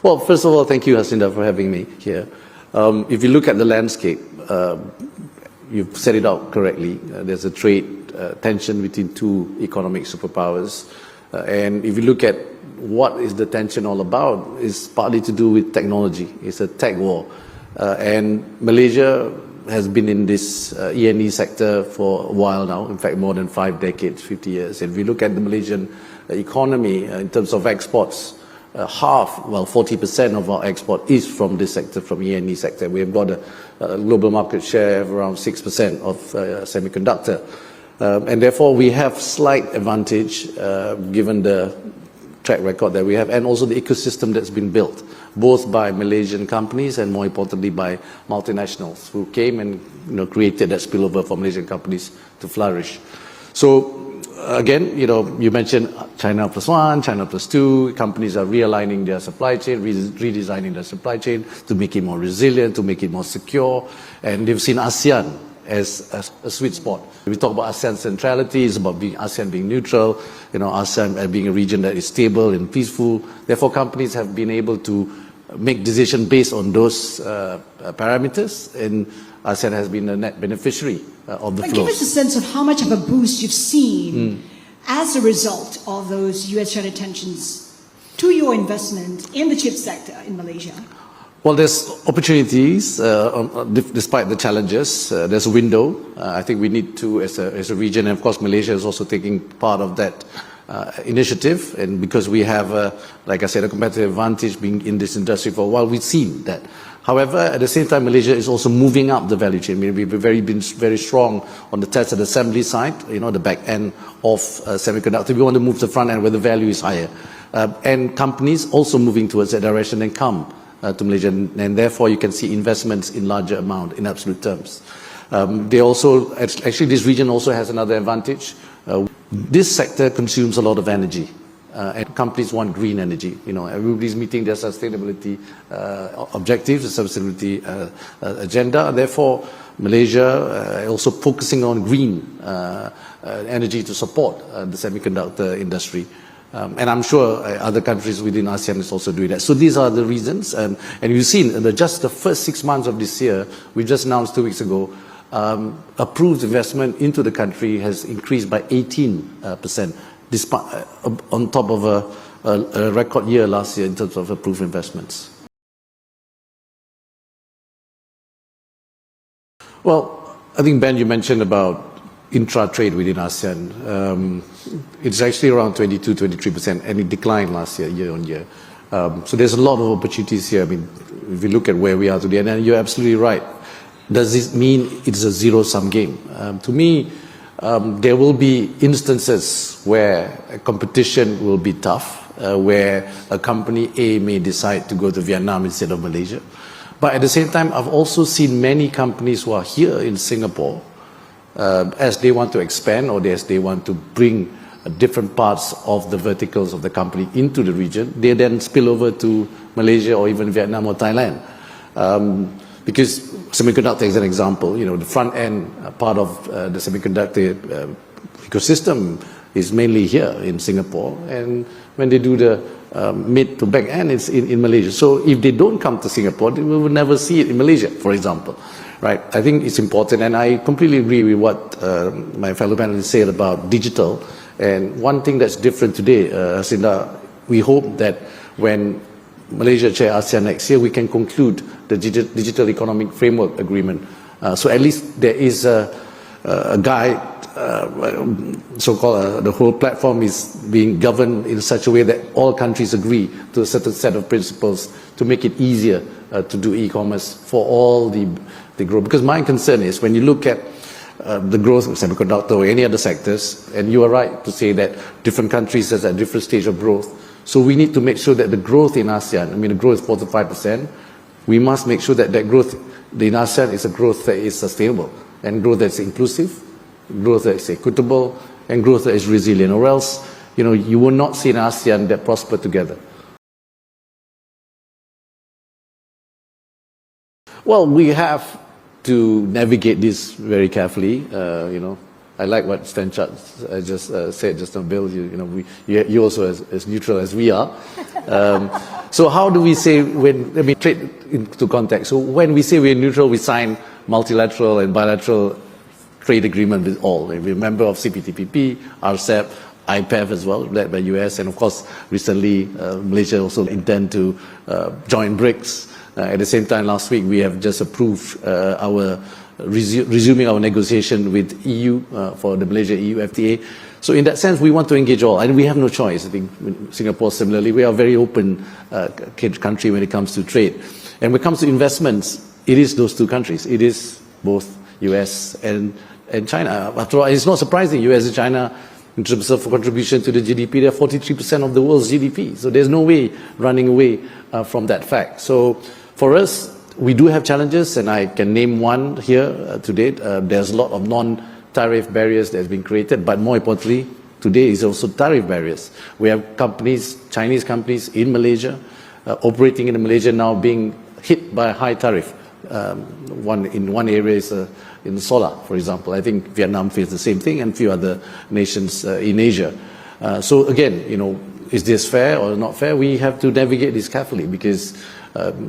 Well, first of all, thank you, Hasinda, for having me here. If you look at the landscape, you've set it out correctly. There's a trade tension between two economic superpowers. And if you look at what is the tension all about, it's partly to do with technology. It's a tech war. And Malaysia has been in this E&E sector for a while now, in fact, more than 5 decades, 50 years. And if you look at the Malaysian economy in terms of exports, 40% of our export is from this sector, from E&E sector. We have got a global market share of around 6% of semiconductor. And therefore, we have slight advantage given the track record that we have and also the ecosystem that's been built, both by Malaysian companies and more importantly by multinationals who came and created that spillover for Malaysian companies to flourish. So again, you mentioned China plus one, China plus two. Companies are realigning their supply chain, redesigning their supply chain to make it more resilient, to make it more secure. And they've seen ASEAN as a sweet spot. We talk about ASEAN centrality, it's about ASEAN being neutral, ASEAN being a region that is stable and peaceful. Therefore, companies have been able to make decisions based on those parameters, and ASEAN has been a net beneficiary of the flows. Give us a sense of how much of a boost you've seen as a result of those US-China tensions to your investment in the chip sector in Malaysia. Well, there's opportunities despite the challenges. There's a window. I think we need to, as a region, and of course Malaysia is also taking part of that initiative, and because we have, like I said, a competitive advantage being in this industry for a while, we've seen that. However, at the same time, Malaysia is also moving up the value chain. We've been very strong on the test and assembly side, the back end of semiconductor. We want to move to the front end where the value is higher. And companies also moving towards that direction and come to Malaysia, and therefore you can see investments in larger amount in absolute terms. They also, actually this region also has another advantage. This sector consumes a lot of energy. And companies want green energy. Everybody's meeting their sustainability objectives, the sustainability agenda. Therefore, Malaysia also focusing on green energy to support the semiconductor industry. And I'm sure other countries within ASEAN is also doing that. So these are the reasons. And you've seen just the first 6 months of this year, we just announced 2 weeks ago, approved investment into the country has increased by 18%. Despite, on top of a record year last year in terms of approved investments. Well, I think, Ben, you mentioned about intra-trade within ASEAN. It's actually around 22-23%, and it declined last year, year on year. So there's a lot of opportunities here. I mean, if you look at where we are today, and you're absolutely right. Does this mean it's a zero-sum game? To me, there will be instances where competition will be tough, where a company A may decide to go to Vietnam instead of Malaysia. But at the same time, I've also seen many companies who are here in Singapore, as they want to expand or as they want to bring different parts of the verticals of the company into the region, they then spill over to Malaysia or even Vietnam or Thailand. Because semiconductor is an example, the front end part of the semiconductor ecosystem is mainly here in Singapore, and when they do the mid to back end, it's in Malaysia. So if they don't come to Singapore, we will never see it in Malaysia, for example. Right? I think it's important, and I completely agree with what my fellow panelists said about digital. And one thing that's different today, Hasinda, we hope that when Malaysia chair ASEAN next year, we can conclude the Digital Economic Framework Agreement. So at least there is a guide, so-called the whole platform is being governed in such a way that all countries agree to a certain set of principles to make it easier to do e-commerce for all the growth. Because my concern is when you look at the growth of semiconductor or any other sectors, and you are right to say that different countries are at different stage of growth. So we need to make sure that the growth in ASEAN, the growth is 4 to 5%, we must make sure that growth in ASEAN is a growth that is sustainable, and growth that's inclusive, growth that is equitable, and growth that is resilient, or else, you will not see an ASEAN that prosper together. Well, we have to navigate this very carefully, I like what Stan Chart just said just now, Bill. You also as neutral as we are. So how do we say trade into context. So when we say we're neutral, we sign multilateral and bilateral trade agreement with all. We're a member of CPTPP, RCEP, IPEF as well, led by US, and of course, recently Malaysia also intend to join BRICS. At the same time, last week we have just approved our resuming our negotiation with EU for the Malaysia-EU FTA. So in that sense, we want to engage all, and we have no choice. I think Singapore, similarly, we are a very open country when it comes to trade. And when it comes to investments, it is those two countries. It is both US and China. After all, it's not surprising, US and China, in terms of contribution to the GDP, they're 43% of the world's GDP. So there's no way running away from that fact. So for us, we do have challenges, and I can name one here to date. There's a lot of non-tariff barriers that have been created, but more importantly, today is also tariff barriers. We have companies, Chinese companies in Malaysia, operating in Malaysia now being hit by a high tariff. In one area is in solar, for example. I think Vietnam faces the same thing, and a few other nations in Asia. So again, is this fair or not fair? We have to navigate this carefully, because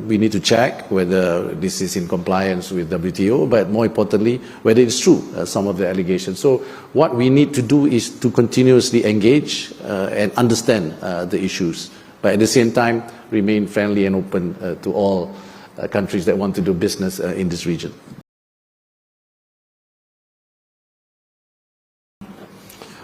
we need to check whether this is in compliance with WTO, but more importantly, whether it's true, some of the allegations. So what we need to do is to continuously engage and understand the issues, but at the same time, remain friendly and open to all countries that want to do business in this region.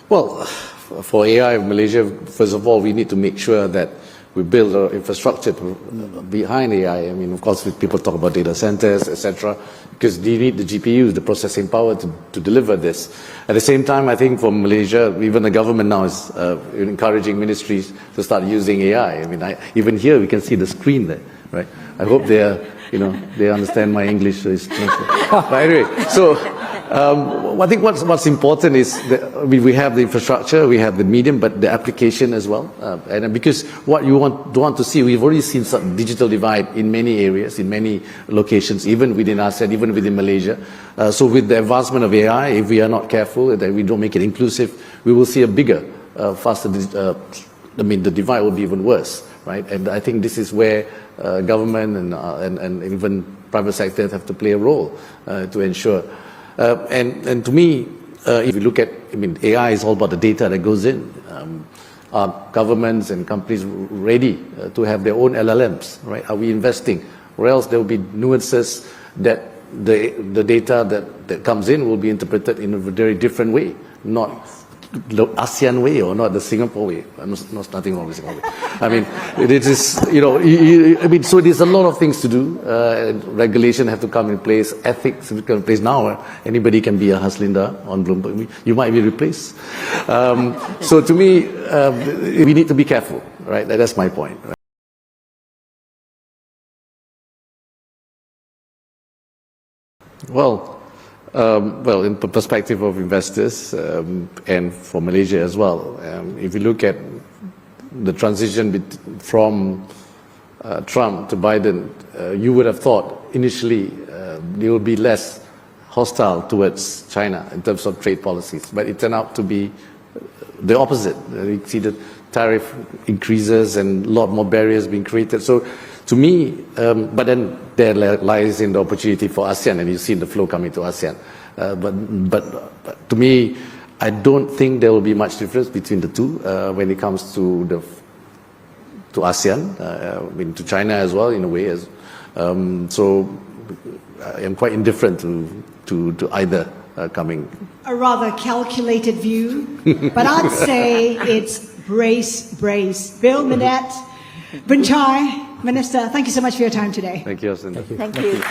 Well, for AI in Malaysia, first of all, we need to make sure that we build our infrastructure behind AI. I mean, of course, people talk about data centers, etc., because you need the GPUs, the processing power to deliver this. At the same time, I think for Malaysia, even the government now is encouraging ministries to start using AI. I mean, even here we can see the screen there, right? I hope they are, they understand my English. But anyway, so I think what's important is that we have the infrastructure, we have the medium, but the application as well. And because what you don't want to see, we've already seen some digital divide in many areas, in many locations, even within ASEAN, even within Malaysia. So with the advancement of AI, if we are not careful, that we don't make it inclusive, we will see a bigger, faster, the divide will be even worse, right? And I think this is where government and even private sector have to play a role to ensure. And to me, if you look at, AI is all about the data that goes in. Are governments and companies ready to have their own LLMs, right? Are we investing? Or else there will be nuances that the data that comes in will be interpreted in a very different way, not the ASEAN way or not the Singapore way. Nothing wrong with Singapore way. I mean, it is, so there's a lot of things to do. Regulation have to come in place, ethics have to come in place. Now, anybody can be a Haslinda on Bloomberg. You might be replaced. So to me, we need to be careful, right? That's my point. Right? Well, in the perspective of investors and for Malaysia as well, if you look at the transition from Trump to Biden, you would have thought initially they will be less hostile towards China in terms of trade policies, but it turned out to be the opposite. We see the tariff increases and a lot more barriers being created. So to me, but then there lies in the opportunity for ASEAN, and you see the flow coming to ASEAN. But to me, I don't think there will be much difference between the two when it comes to ASEAN, to China as well in a way. So I am quite indifferent to either coming. A rather calculated view, but I'd say it's brace. Bill, Minette, Bunchai, Minister, thank you so much for your time today. Thank you, Austin. Thank you.